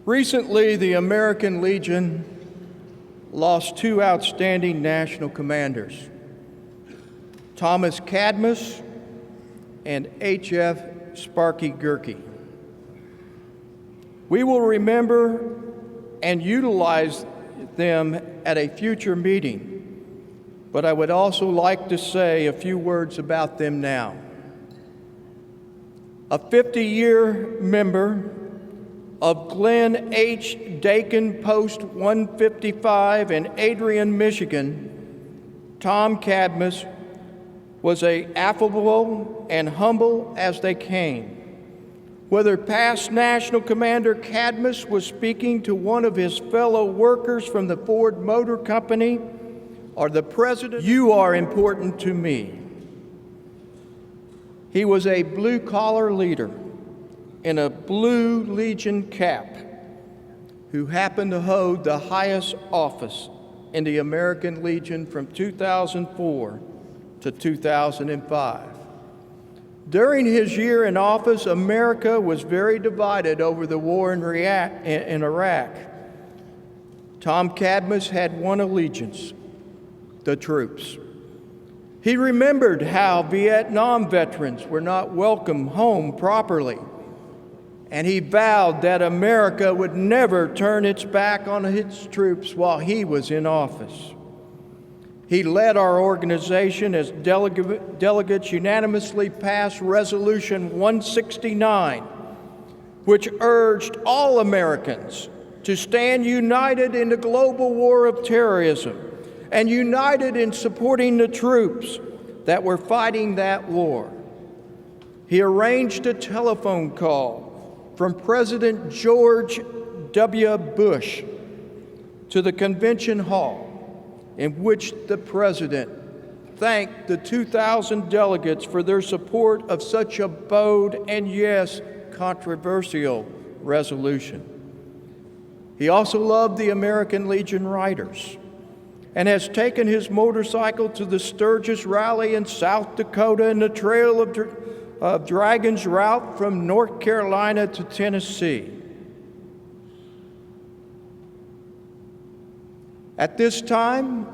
Recently, the American Legion lost two outstanding national commanders, Thomas Cadmus and H.F. Sparky Gerke. We will remember and utilize them at a future meeting, but I would also like to say a few words about them now. A 50-year member of Glen H. Dakin Post 155 in Adrian, Michigan, Tom Cadmus was as affable and humble as they came. Whether past National Commander Cadmus was speaking to one of his fellow workers from the Ford Motor Company or the President, you are important to me. He was a blue-collar leader in a blue Legion cap who happened to hold the highest office in the American Legion from 2004 to 2005. During his year in office, America was very divided over the war in Iraq. Tom Cadmus had one allegiance: the troops. He remembered how Vietnam veterans were not welcomed home properly, and he vowed that America would never turn its back on its troops while he was in office. He led our organization as delegates unanimously passed Resolution 169, which urged all Americans to stand united in the global war of terrorism and united in supporting the troops that were fighting that war. He arranged a telephone call from President George W. Bush to the convention hall, in which the President thanked the 2,000 delegates for their support of such a bold and, yes, controversial resolution. He also loved the American Legion riders and has taken his motorcycle to the Sturgis Rally in South Dakota and the Trail of Dragons route from North Carolina to Tennessee. At this time,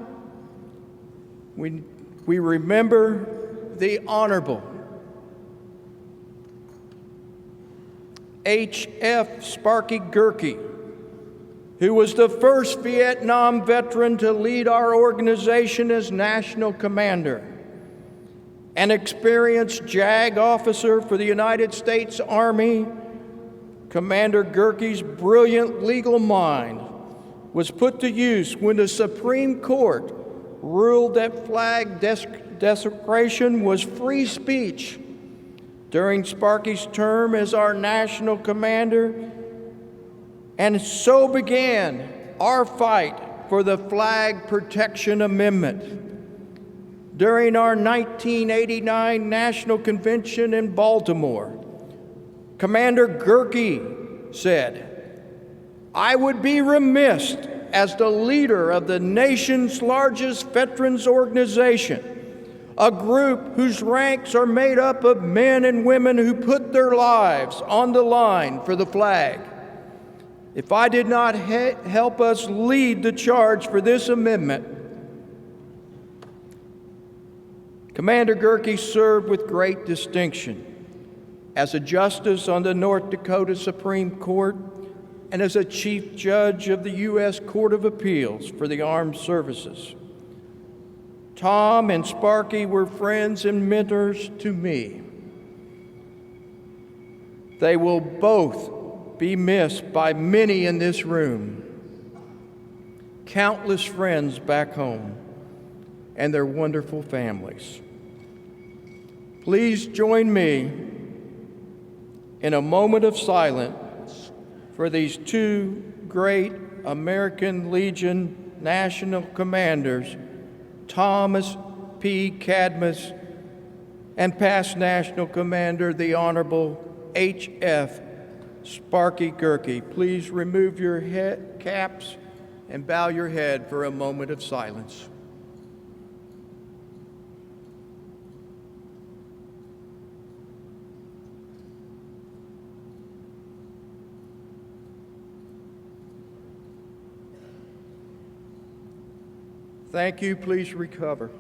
we remember the Honorable H.F. Sparky Gerke, who was the first Vietnam veteran to lead our organization as National Commander, an experienced JAG officer for the United States Army. Commander Gerke's brilliant legal mind was put to use when the Supreme Court ruled that flag desecration was free speech during Sparky's term as our national commander, and so began our fight for the Flag Protection Amendment. During our 1989 National Convention in Baltimore, Commander Gerke said, "I would be remiss as the leader of the nation's largest veterans organization, a group whose ranks are made up of men and women who put their lives on the line for the flag, if I did not help us lead the charge for this amendment." Commander Gerke served with great distinction as a justice on the North Dakota Supreme Court and as a chief judge of the U.S. Court of Appeals for the Armed Services. Tom and Sparky were friends and mentors to me. They will both be missed by many in this room, countless friends back home, and their wonderful families. Please join me in a moment of silence for these two great American Legion national commanders, Thomas P. Cadmus and past National Commander, the Honorable H.F. Sparky Gerke. Please remove your caps and bow your head for a moment of silence. Thank you. Please recover.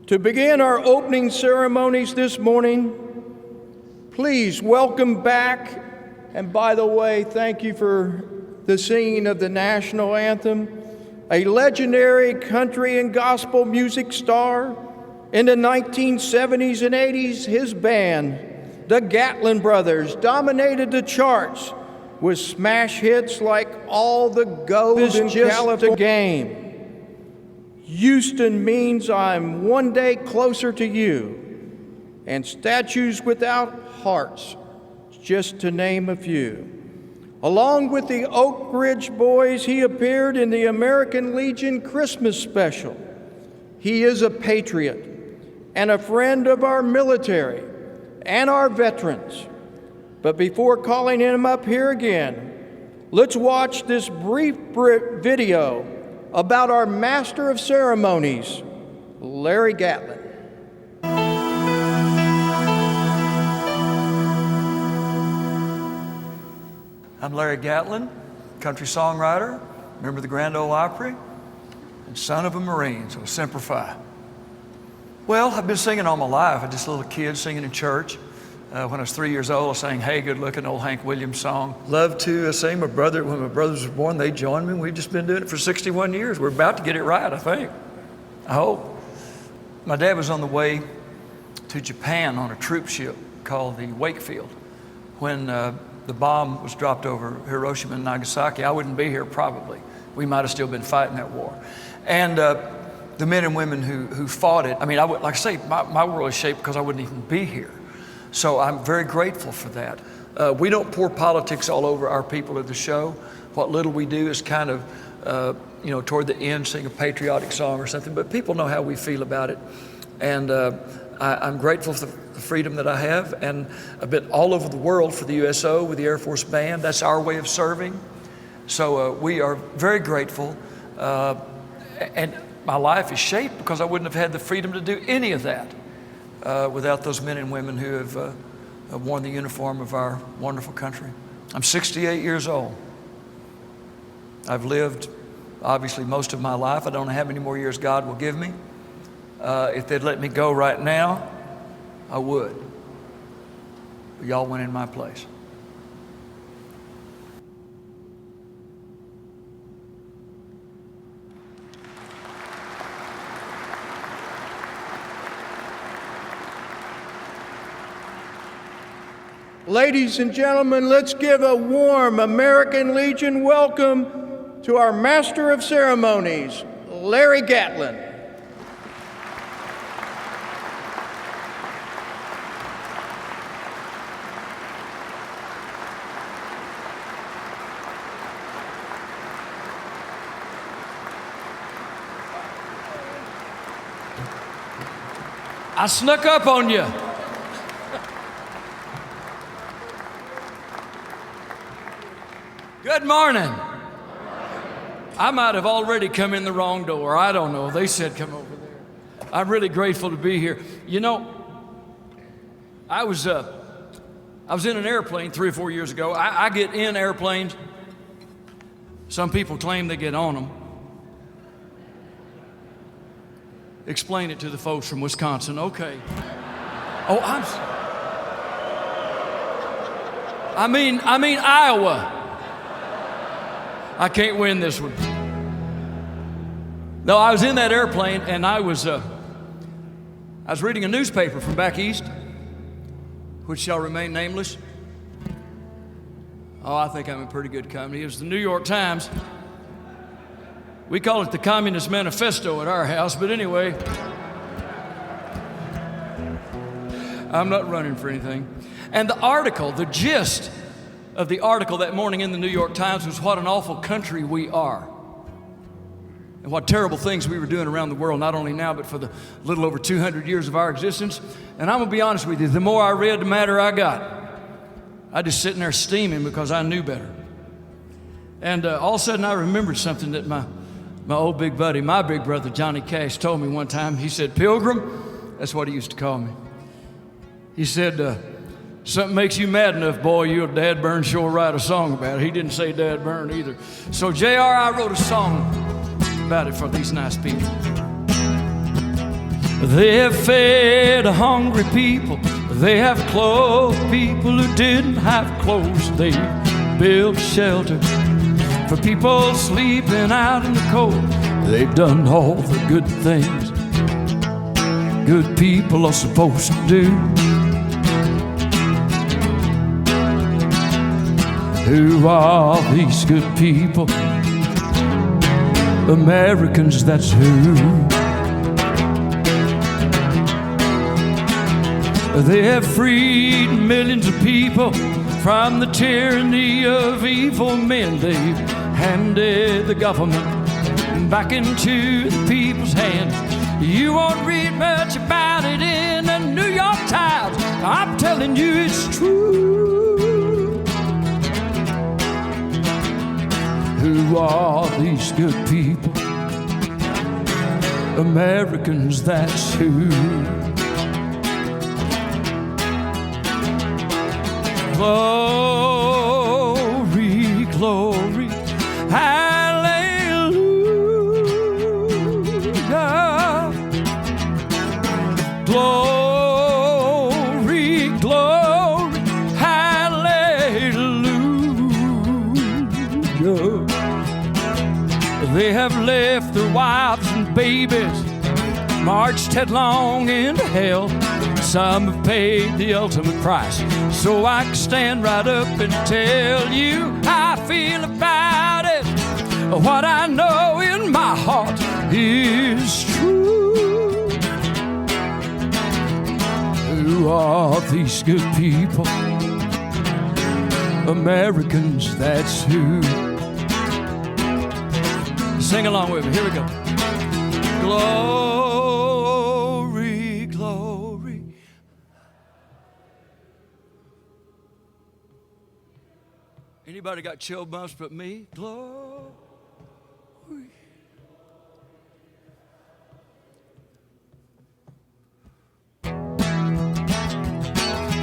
To begin our opening ceremonies this morning, please welcome back, and by the way, thank you for the singing of the national anthem, a legendary country and gospel music star. In the 1970s and 80s, his band, the Gatlin brothers, dominated the charts with smash hits like All the Gold in California Game. Houston means I'm one day closer to you, and Statues Without Hearts, just to name a few. Along with the Oak Ridge Boys, he appeared in the American Legion Christmas special. He is a patriot and a friend of our military and our veterans. But before calling him up here again, let's watch this brief video about our Master of Ceremonies, Larry Gatlin. I'm Larry Gatlin, country songwriter, member of the Grand Ole Opry, and son of a Marine, so Semper Fi. Well, I've been singing all my life. I was just a little kid singing in church. When I was 3 years old, I sang Hey Good Looking, old Hank Williams song. Loved to sing when my brothers were born, they joined me. We've just been doing it for 61 years. We're about to get it right, I think. I hope. My dad was on the way to Japan on a troop ship called the Wakefield. When the bomb was dropped over Hiroshima and Nagasaki, I wouldn't be here probably. We might have still been fighting that war. And the men and women who fought it, I mean, like I say, my world is shaped because I wouldn't even be here. So I'm very grateful for that. We don't pour politics all over our people at the show. What little we do is kind of, toward the end, sing a patriotic song or something, but people know how we feel about it. And I'm grateful for the freedom that I have, and I've been all over the world for the USO with the Air Force Band. That's our way of serving. So we are very grateful. And my life is shaped because I wouldn't have had the freedom to do any of that without those men and women who have worn the uniform of our wonderful country. I'm 68 years old. I've lived, obviously, most of my life. I don't know how many more years God will give me. If they'd let me go right now, I would. But y'all went in my place. Ladies and gentlemen, let's give a warm American Legion welcome to our Master of Ceremonies, Larry Gatlin. I snuck up on you. Good morning. I might have already come in the wrong door. I don't know. They said come over there. I'm really grateful to be here. You know, I was in an airplane 3 or 4 years ago. I get in airplanes. Some people claim they get on them. Explain it to the folks from Wisconsin. Okay. Oh, I mean Iowa. I can't win this one. No, I was in that airplane and I was reading a newspaper from back east, which shall remain nameless. Oh, I think I'm in pretty good company. It was the New York Times. We call it the Communist Manifesto at our house, but anyway, I'm not running for anything. And the article, the gist of the article that morning in the New York Times was what an awful country we are. And what terrible things we were doing around the world, not only now, but for the little over 200 years of our existence. And I'm gonna be honest with you, the more I read, the madder I got. I just sitting there steaming because I knew better. And all of a sudden I remembered something that my old big buddy, my big brother, Johnny Cash, told me one time. He said, Pilgrim, that's what he used to call me. He said, Something makes you mad enough, boy, you'll Dad Burn sure write a song about it. He didn't say Dad Burn either. So J.R., I wrote a song about it for these nice people. They have fed hungry people. They have clothed people who didn't have clothes. They built shelter for people sleeping out in the cold. They've done all the good things good people are supposed to do. Who are these good people? Americans, that's who. They have freed millions of people from the tyranny of evil men. They've handed the government back into the people's hands. You won't read much about it in the New York Times. I'm telling you it's true. Who are these good people? Americans, that's who. Glory, glory, hallelujah. Glory, glory, hallelujah. They have left their wives and babies, marched headlong into hell. Some have paid the ultimate price, so I can stand right up and tell you how I feel about it. What I know in my heart is true. Who are these good people? Americans, that's who. Sing along with me. Here we go. Glory, glory. Anybody got chill bumps but me? Glory.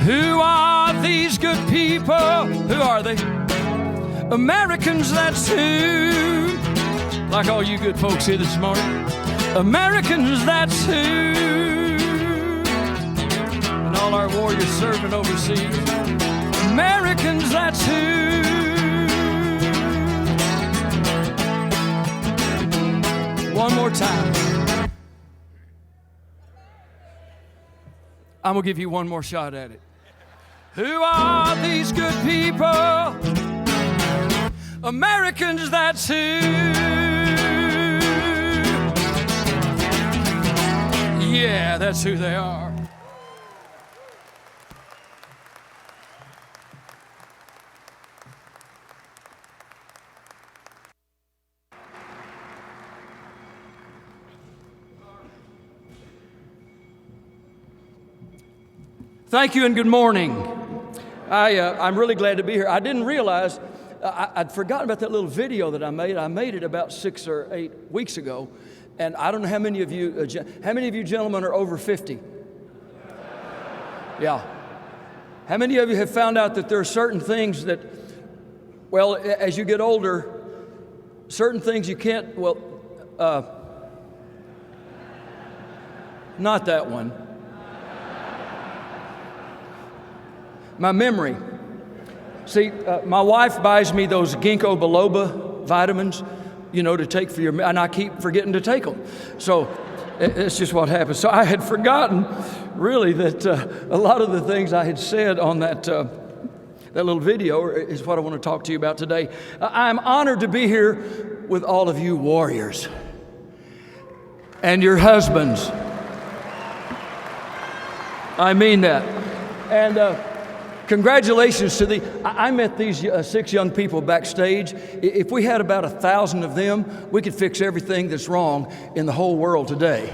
Who are these good people? Who are they? Americans, that's who. Like all you good folks here this morning. Americans, that's who. And all our warriors serving overseas. Americans, that's who. One more time. I'm going to give you one more shot at it. Who are these good people? Americans, that's who. Yeah, that's who they are. Thank you and good morning. I'm really glad to be here. I didn't realize, I'd forgotten about that little video that I made. I made it about 6 or 8 weeks ago. And I don't know how many of you gentlemen are over 50? Yeah. How many of you have found out that there are certain things that, well, as you get older, certain things you can't, not that one. My memory. See, my wife buys me those ginkgo biloba vitamins, to take for your, and I keep forgetting to take them. So it's just what happens. So I had forgotten, really, that a lot of the things I had said on that little video is what I want to talk to you about today. I'm honored to be here with all of you warriors and your husbands. I mean that. And congratulations to I met these 6 young people backstage. If we had about 1,000 of them, we could fix everything that's wrong in the whole world today.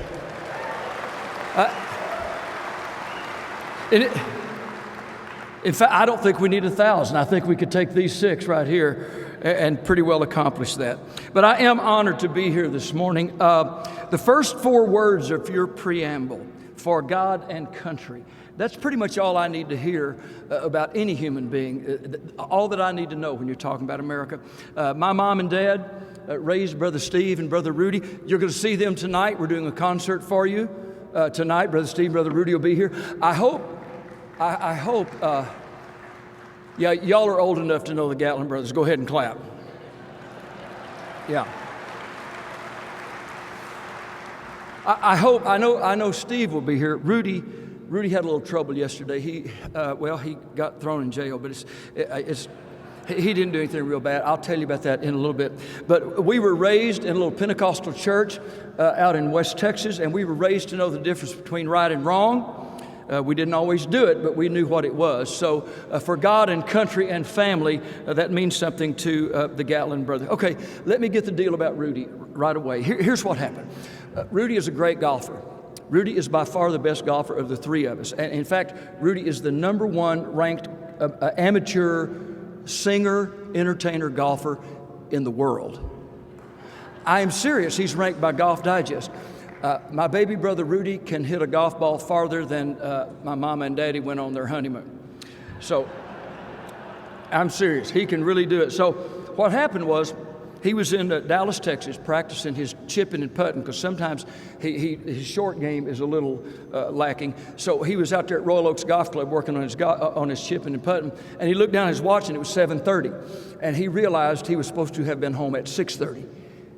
In fact, I don't think we need 1,000. I think we could take these 6 right here and pretty well accomplish that. But I am honored to be here this morning. The first 4 words of your preamble, for God and country. That's pretty much all I need to hear about any human being, all that I need to know when you're talking about America. My mom and dad raised Brother Steve and Brother Rudy. You're going to see them tonight. We're doing a concert for you tonight. Brother Steve and Brother Rudy will be here. I hope, yeah, y'all are old enough to know the Gatlin brothers. Go ahead and clap. Yeah. I know Steve will be here. Rudy had a little trouble yesterday. He got thrown in jail, but he didn't do anything real bad. I'll tell you about that in a little bit. But we were raised in a little Pentecostal church out in West Texas, and we were raised to know the difference between right and wrong. We didn't always do it, but we knew what it was. So for God and country and family, that means something to the Gatlin brothers. Okay, let me get the deal about Rudy right away. Here's what happened. Rudy is a great golfer. Rudy is by far the best golfer of the three of us. And in fact, Rudy is the number one ranked amateur singer, entertainer, golfer in the world. I am serious. He's ranked by Golf Digest. My baby brother Rudy can hit a golf ball farther than my mama and daddy went on their honeymoon. So I'm serious. He can really do it. So what happened was, he was in Dallas, Texas, practicing his chipping and putting, because sometimes his short game is a little lacking. So he was out there at Royal Oaks Golf Club working on his chipping and putting, and he looked down at his watch, and it was 7:30, and he realized he was supposed to have been home at 6:30.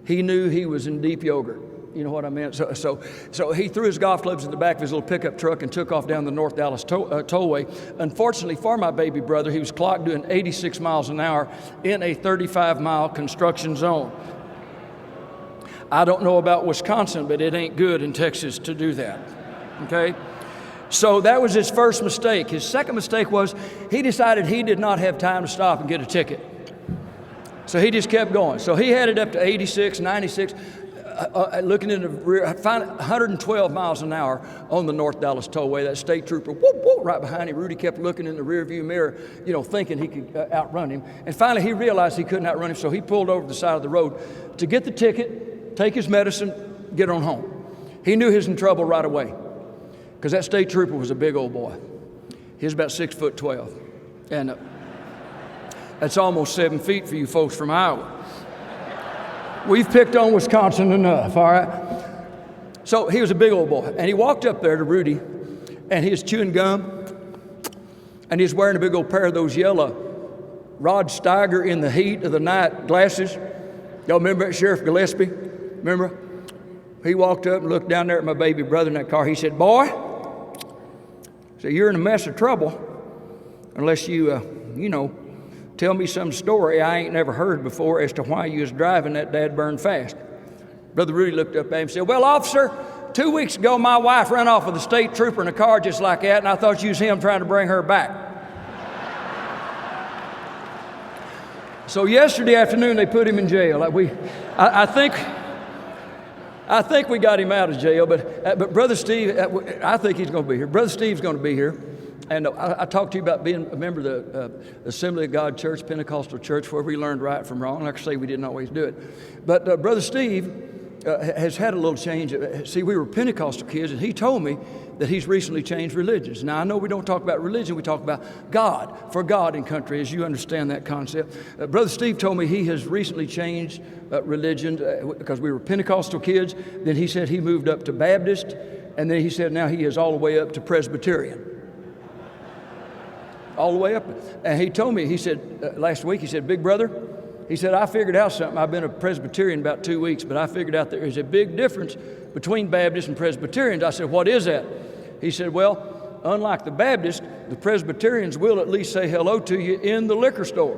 He knew he was in deep yogurt. You know what I meant? So he threw his golf clubs in the back of his little pickup truck and took off down the North Dallas tollway. Unfortunately for my baby brother, he was clocked doing 86 miles an hour in a 35-mile construction zone. I don't know about Wisconsin, but it ain't good in Texas to do that, okay? So that was his first mistake. His second mistake was he decided he did not have time to stop and get a ticket. So he just kept going. So he had it up to 86, 96, looking in the rear, found 112 miles an hour on the North Dallas tollway. That state trooper, whoop, whoop, right behind him. Rudy kept looking in the rearview mirror, thinking he could outrun him. And finally, he realized he couldn't outrun him, so he pulled over the side of the road to get the ticket, take his medicine, get on home. He knew he was in trouble right away, because that state trooper was a big old boy. He was about 6'12", and that's almost 7 feet for you folks from Iowa. We've picked on Wisconsin enough, all right? So he was a big old boy, and he walked up there to Rudy, and he was chewing gum, and he was wearing a big old pair of those yellow Rod Steiger in the heat of the night glasses. Y'all remember that, Sheriff Gillespie? Remember? He walked up and looked down there at my baby brother in that car. He said, "Boy," so you're in a mess of trouble unless you, tell me some story I ain't never heard before as to why you was driving that dad-burn fast. Brother Rudy looked up at him and said, "Well, officer, 2 weeks ago my wife ran off with a state trooper in a car just like that, and I thought you was him trying to bring her back." So yesterday afternoon they put him in jail. I think we got him out of jail, but Brother Steve, I think he's going to be here. Brother Steve's going to be here. And I talked to you about being a member of the Assembly of God Church, Pentecostal church, where we learned right from wrong. Like I say, we didn't always do it. But Brother Steve has had a little change. See, we were Pentecostal kids, and he told me that he's recently changed religions. Now, I know we don't talk about religion. We talk about God, for God and country, as you understand that concept. Brother Steve told me he has recently changed religion because we were Pentecostal kids. Then he said he moved up to Baptist, and then he said now he is all the way up to Presbyterian. All the way up. And he told me, he said, last week, he said, "Big brother," he said, "I figured out something. I've been a Presbyterian about 2 weeks, but I figured out there is a big difference between Baptists and Presbyterians." I said, "What is that?" He said, "Well, unlike the Baptists, the Presbyterians will at least say hello to you in the liquor store.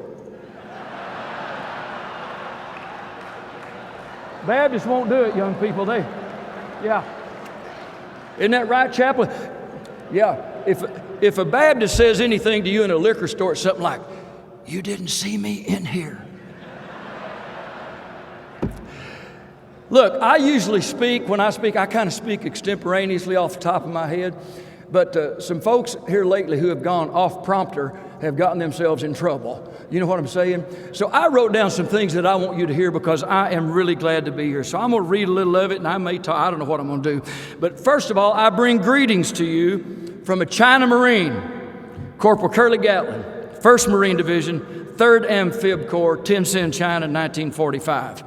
Baptists won't do it, young people. Yeah. Isn't that right, Chaplain? Yeah. If a Baptist says anything to you in a liquor store, it's something like, 'You didn't see me in here.'" Look, I usually when I speak, I kind of speak extemporaneously off the top of my head. But some folks here lately who have gone off prompter have gotten themselves in trouble. You know what I'm saying? So I wrote down some things that I want you to hear because I am really glad to be here. So I'm going to read a little of it, and I may talk. I don't know what I'm going to do. But first of all, I bring greetings to you from a China Marine, Corporal Curly Gatlin, 1st Marine Division, 3rd Amphib Corps, Tientsin, China, 1945.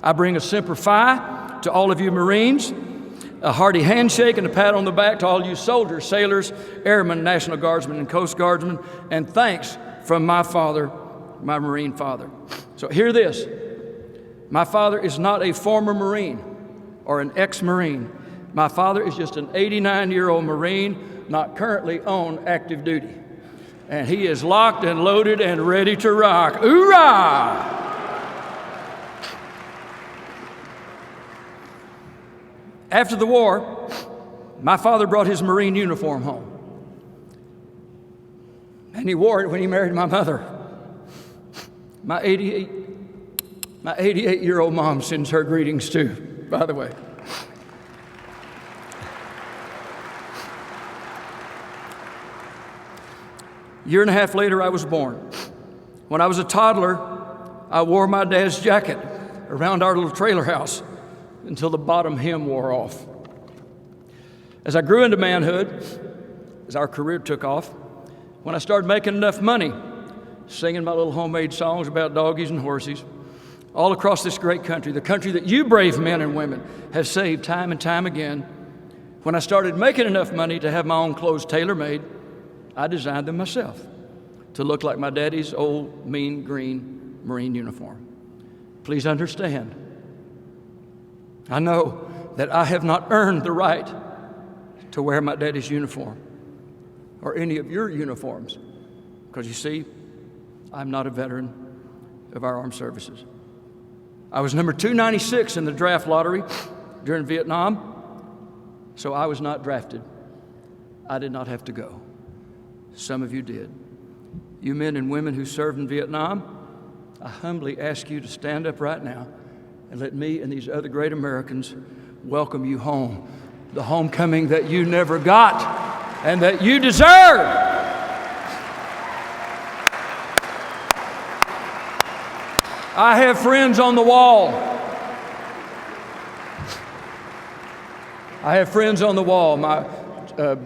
I bring a Semper Fi to all of you Marines, a hearty handshake and a pat on the back to all you soldiers, sailors, airmen, National Guardsmen, and Coast Guardsmen, and thanks from my father, my Marine father. So hear this. My father is not a former Marine or an ex-Marine. My father is just an 89-year-old Marine, not currently on active duty. And he is locked and loaded and ready to rock. Hoorah! After the war, my father brought his Marine uniform home. And he wore it when he married my mother. My 88-year-old mom sends her greetings too, by the way. A year and a half later, I was born. When I was a toddler, I wore my dad's jacket around our little trailer house until the bottom hem wore off. As I grew into manhood, as our career took off, when I started making enough money, singing my little homemade songs about doggies and horses, all across this great country, the country that you brave men and women have saved time and time again, when I started making enough money to have my own clothes tailor-made, I designed them myself to look like my daddy's old, mean, green Marine uniform. Please understand, I know that I have not earned the right to wear my daddy's uniform or any of your uniforms, because you see, I'm not a veteran of our armed services. I was number 296 in the draft lottery during Vietnam, so I was not drafted. I did not have to go. Some of you did. You men and women who served in Vietnam, I humbly ask you to stand up right now and let me and these other great Americans welcome you home, the homecoming that you never got and that you deserve. I have friends on the wall. I have friends on the wall. My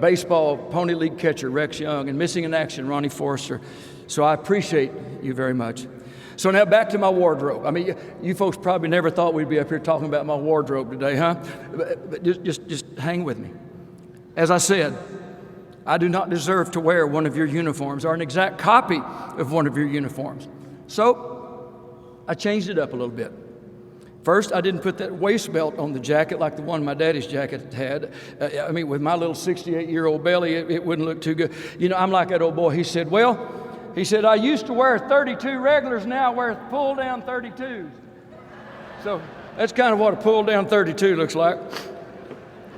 baseball Pony League catcher, Rex Young, and missing in action, Ronnie Forrester. So I appreciate you very much. So now back to my wardrobe. I mean, you folks probably never thought we'd be up here talking about my wardrobe today, huh? But just hang with me. As I said, I do not deserve to wear one of your uniforms or an exact copy of one of your uniforms. So I changed it up a little bit. First, I didn't put that waist belt on the jacket like the one my daddy's jacket had. I mean, with my little 68-year-old belly, it wouldn't look too good. You know, I'm like that old boy. He said, I used to wear 32 regulars, now I wear pull-down 32s. So that's kind of what a pull-down 32 looks like.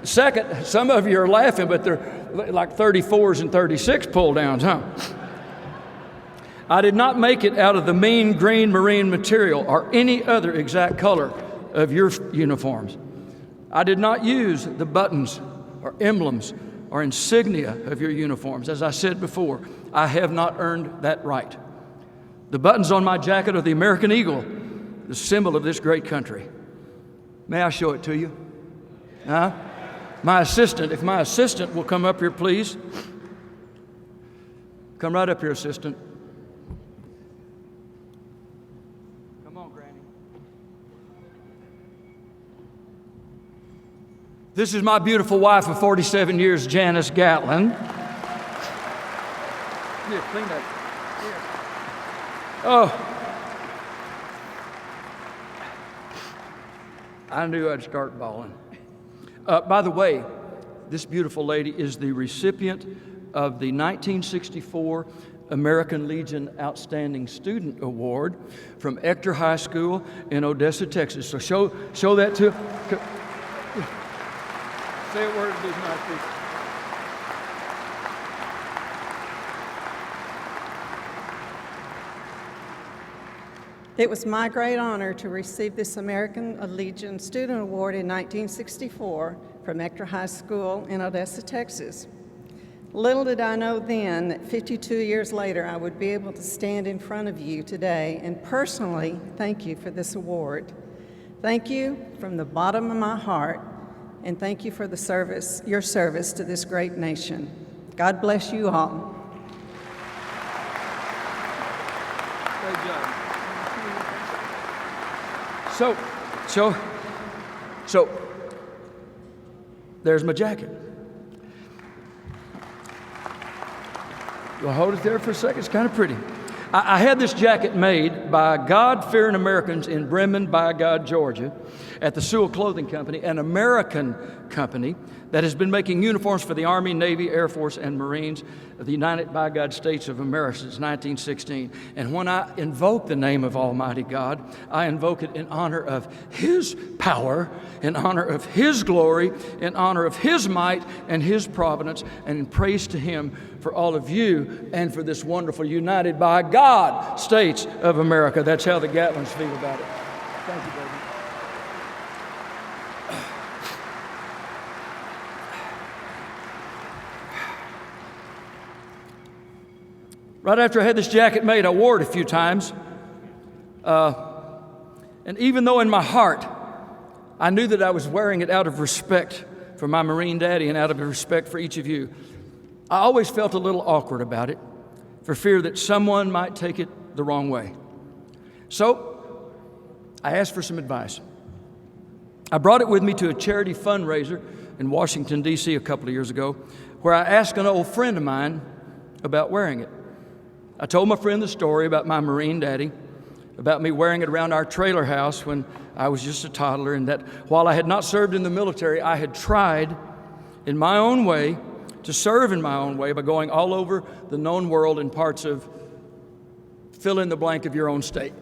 Second, some of you are laughing, but they're like 34s and 36 pull-downs, huh? I did not make it out of the mean green Marine material or any other exact color of your uniforms. I did not use the buttons or emblems or insignia of your uniforms. As I said before, I have not earned that right. The buttons on my jacket are the American Eagle, the symbol of this great country. May I show it to you? Huh? If my assistant will come up here, please. Come right up here, assistant. This is my beautiful wife of 47 years, Janice Gatlin. Here, clean that. Here. Oh. I knew I'd start bawling. By the way, this beautiful lady is the recipient of the 1964 American Legion Outstanding Student Award from Ector High School in Odessa, Texas. So show that to... Say a word to these nice people. It was my great honor to receive this American Legion Student Award in 1964 from Ector High School in Odessa, Texas. Little did I know then that 52 years later I would be able to stand in front of you today and personally thank you for this award. Thank you from the bottom of my heart, and thank you for your service to this great nation. God bless you all. Great job. So, there's my jacket. You'll hold it there for a second. It's kind of pretty. I had this jacket made by God-fearing Americans in Bremen, by God, Georgia, at the Sewell Clothing Company, an American company that has been making uniforms for the Army, Navy, Air Force, and Marines of the United by God States of America since 1916. And when I invoke the name of Almighty God, I invoke it in honor of His power, in honor of His glory, in honor of His might and His providence, and in praise to Him for all of you and for this wonderful United by God States of America. That's how the Gatlins feel about it. Thank you, baby. Right after I had this jacket made, I wore it a few times. And even though in my heart I knew that I was wearing it out of respect for my Marine daddy and out of respect for each of you, I always felt a little awkward about it for fear that someone might take it the wrong way. So I asked for some advice. I brought it with me to a charity fundraiser in Washington, D.C. a couple of years ago, where I asked an old friend of mine about wearing it. I told my friend the story about my Marine daddy, about me wearing it around our trailer house when I was just a toddler, and that while I had not served in the military, I had tried in my own way to serve in my own way by going all over the known world in parts of fill in the blank of your own state.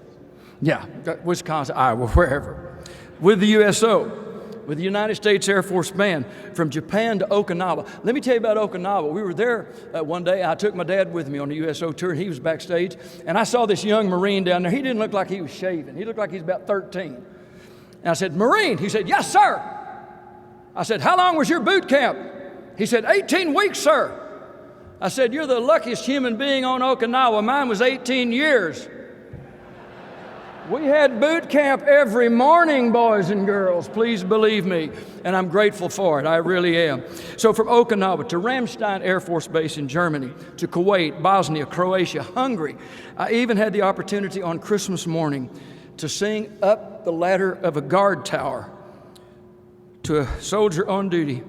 Yeah, Wisconsin, Iowa, wherever. With the USO, with the United States Air Force Band, from Japan to Okinawa. Let me tell you about Okinawa. We were there one day. I took my dad with me on a USO tour, and he was backstage. And I saw this young Marine down there. He didn't look like he was shaving. He looked like he was about 13. And I said, "Marine?" He said, "Yes, sir." I said, "How long was your boot camp?" He said, 18 weeks, sir. I said, "You're the luckiest human being on Okinawa. Mine was 18 years. We had boot camp every morning, boys and girls. Please believe me. And I'm grateful for it. I really am. So from Okinawa to Ramstein Air Force Base in Germany, to Kuwait, Bosnia, Croatia, Hungary. I even had the opportunity on Christmas morning to sing up the ladder of a guard tower to a soldier on duty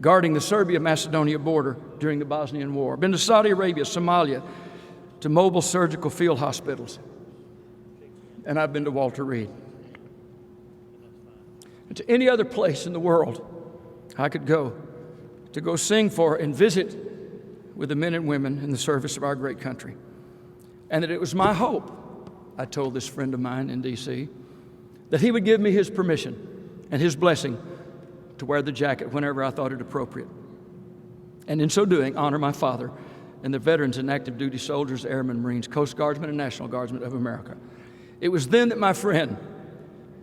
guarding the Serbia-Macedonia border during the Bosnian War. Been to Saudi Arabia, Somalia, to mobile surgical field hospitals. And I've been to Walter Reed. And to any other place in the world I could go to go sing for and visit with the men and women in the service of our great country. And that it was my hope, I told this friend of mine in D.C., that he would give me his permission and his blessing to wear the jacket whenever I thought it appropriate. And in so doing, honor my father and the veterans and active duty soldiers, airmen, Marines, Coast Guardsmen, and National Guardsmen of America. It was then that my friend,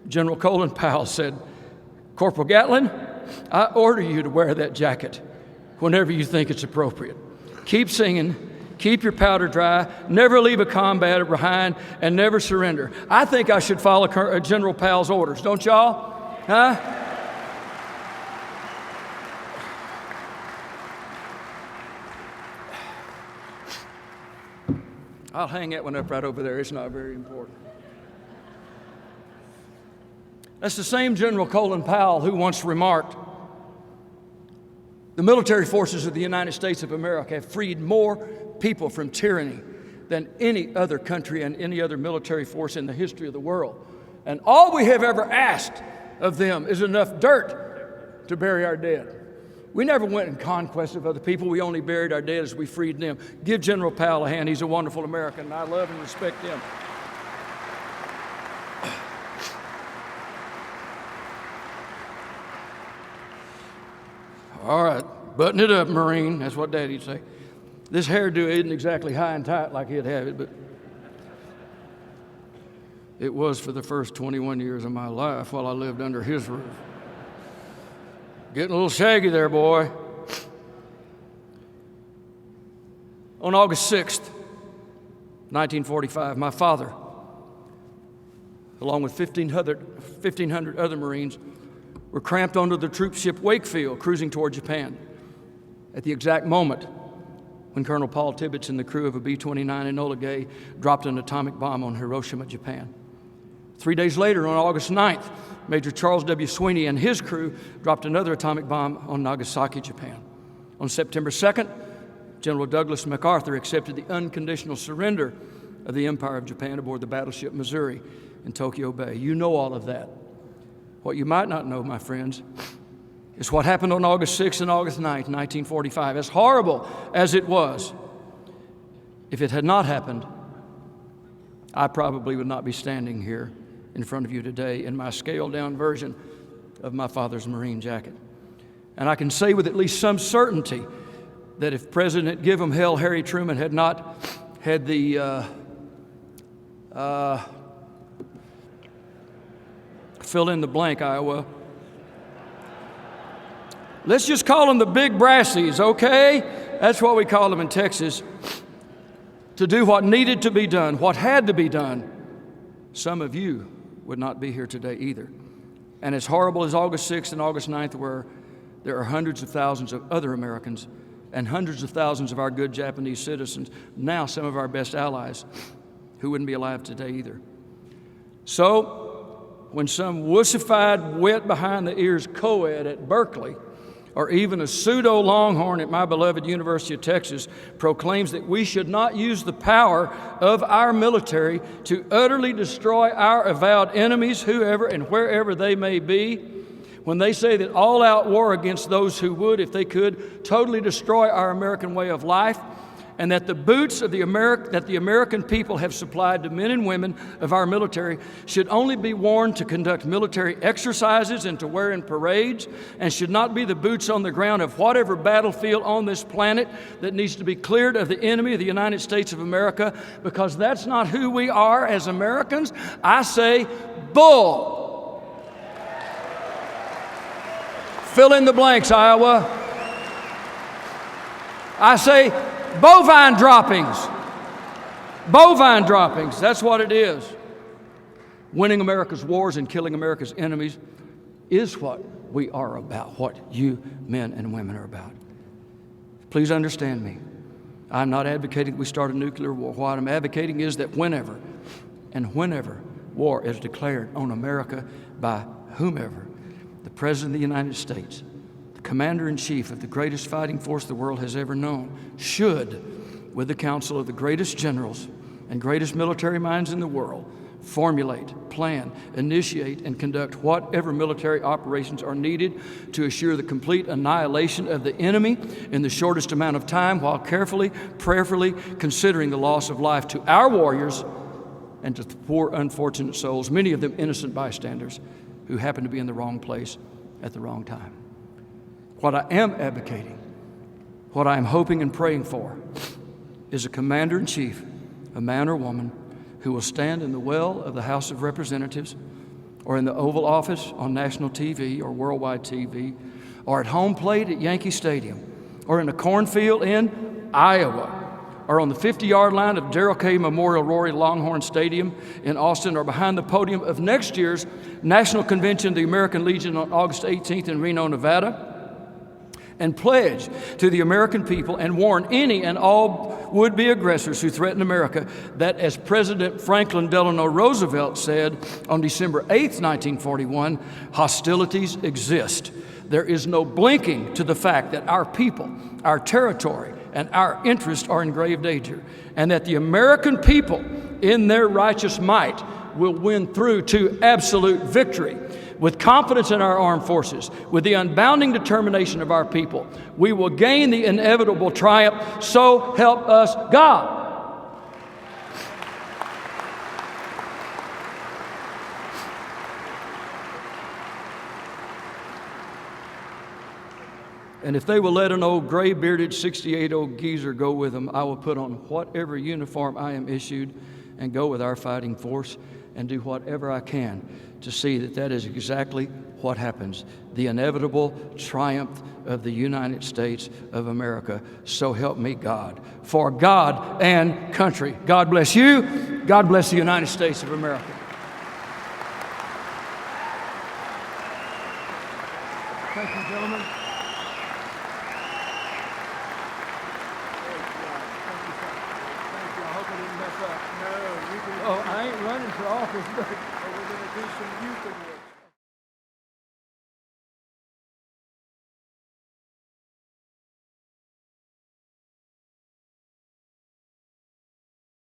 General Colin Powell, said, "Corporal Gatlin, I order you to wear that jacket whenever you think it's appropriate. Keep singing, keep your powder dry, never leave a combat behind, and never surrender." I think I should follow General Powell's orders, don't y'all? Huh? I'll hang that one up right over there. It's not very important. That's the same General Colin Powell who once remarked, "The military forces of the United States of America have freed more people from tyranny than any other country and any other military force in the history of the world. And all we have ever asked of them is enough dirt to bury our dead." We never went in conquest of other people. We only buried our dead as we freed them. Give General Powell a hand. He's a wonderful American, and I love and respect him. All right, button it up, Marine. That's what Daddy'd say. This hairdo isn't exactly high and tight like he'd have it, but it was for the first 21 years of my life while I lived under his roof. Getting a little shaggy there, boy. On August 6th, 1945, my father, along with 1,500 other Marines, were cramped onto the troop ship Wakefield, cruising toward Japan. at the exact moment when Colonel Paul Tibbets and the crew of a B-29 Enola Gay dropped an atomic bomb on Hiroshima, Japan. 3 days later, on August 9th, Major Charles W. Sweeney and his crew dropped another atomic bomb on Nagasaki, Japan. On September 2nd, General Douglas MacArthur accepted the unconditional surrender of the Empire of Japan aboard the battleship Missouri in Tokyo Bay. You know all of that. What you might not know, my friends, is what happened on August 6th and August 9th, 1945. As horrible as it was, if it had not happened, I probably would not be standing here in front of you today in my scaled-down version of my father's Marine jacket. And I can say with at least some certainty that if President Give 'em Hell Harry Truman had not had the fill in the blank, Iowa. Let's just call them the big brassies, okay? That's what we call them in Texas. To do what needed to be done, what had to be done, some of you would not be here today either. And as horrible as August 6th and August 9th were, there are hundreds of thousands of other Americans and hundreds of thousands of our good Japanese citizens, now some of our best allies, who wouldn't be alive today either. So, when some wussified, wet behind the ears co-ed at Berkeley, or even a pseudo-Longhorn at my beloved University of Texas proclaims that we should not use the power of our military to utterly destroy our avowed enemies, whoever and wherever they may be, when they say that all-out war against those who would, if they could, totally destroy our American way of life, and that the boots of the American people have supplied to men and women of our military should only be worn to conduct military exercises and to wear in parades, and should not be the boots on the ground of whatever battlefield on this planet that needs to be cleared of the enemy of the United States of America, because that's not who we are as Americans. I say, bull. Fill in the blanks, Iowa. I say, bovine droppings. Bovine droppings, that's what it is. Winning America's wars and killing America's enemies is what we are about, what you men and women are about. Please understand me. I'm not advocating we start a nuclear war. What I'm advocating is that whenever war is declared on America by whomever, the President of the United States, the Commander-in-Chief of the greatest fighting force the world has ever known, should, with the counsel of the greatest generals and greatest military minds in the world, formulate, plan, initiate, and conduct whatever military operations are needed to assure the complete annihilation of the enemy in the shortest amount of time, while carefully, prayerfully considering the loss of life to our warriors and to the poor, unfortunate souls, many of them innocent bystanders, who happen to be in the wrong place at the wrong time. What I am advocating, what I am hoping and praying for, is a commander-in-chief, a man or woman, who will stand in the well of the House of Representatives, or in the Oval Office on national TV or worldwide TV, or at home plate at Yankee Stadium, or in a cornfield in Iowa, or on the 50-yard line of Darrell K. Memorial Rory Longhorn Stadium in Austin, or behind the podium of next year's National Convention of the American Legion on August 18th in Reno, Nevada, and pledge to the American people and warn any and all would-be aggressors who threaten America that, as President Franklin Delano Roosevelt said on December 8th, 1941, hostilities exist. There is no blinking to the fact that our people, our territory, and our interests are in grave danger, and that the American people, in their righteous might, will win through to absolute victory. With confidence in our armed forces, with the unbounding determination of our people, we will gain the inevitable triumph. So help us God. And if they will let an old gray-bearded 68-year-old geezer go with them, I will put on whatever uniform I am issued and go with our fighting force and do whatever I can to see that that is exactly what happens. The inevitable triumph of the United States of America. So help me God. For God and country. God bless you. God bless the United States of America. Thank you, gentlemen. for office. We're going to do some youth awards.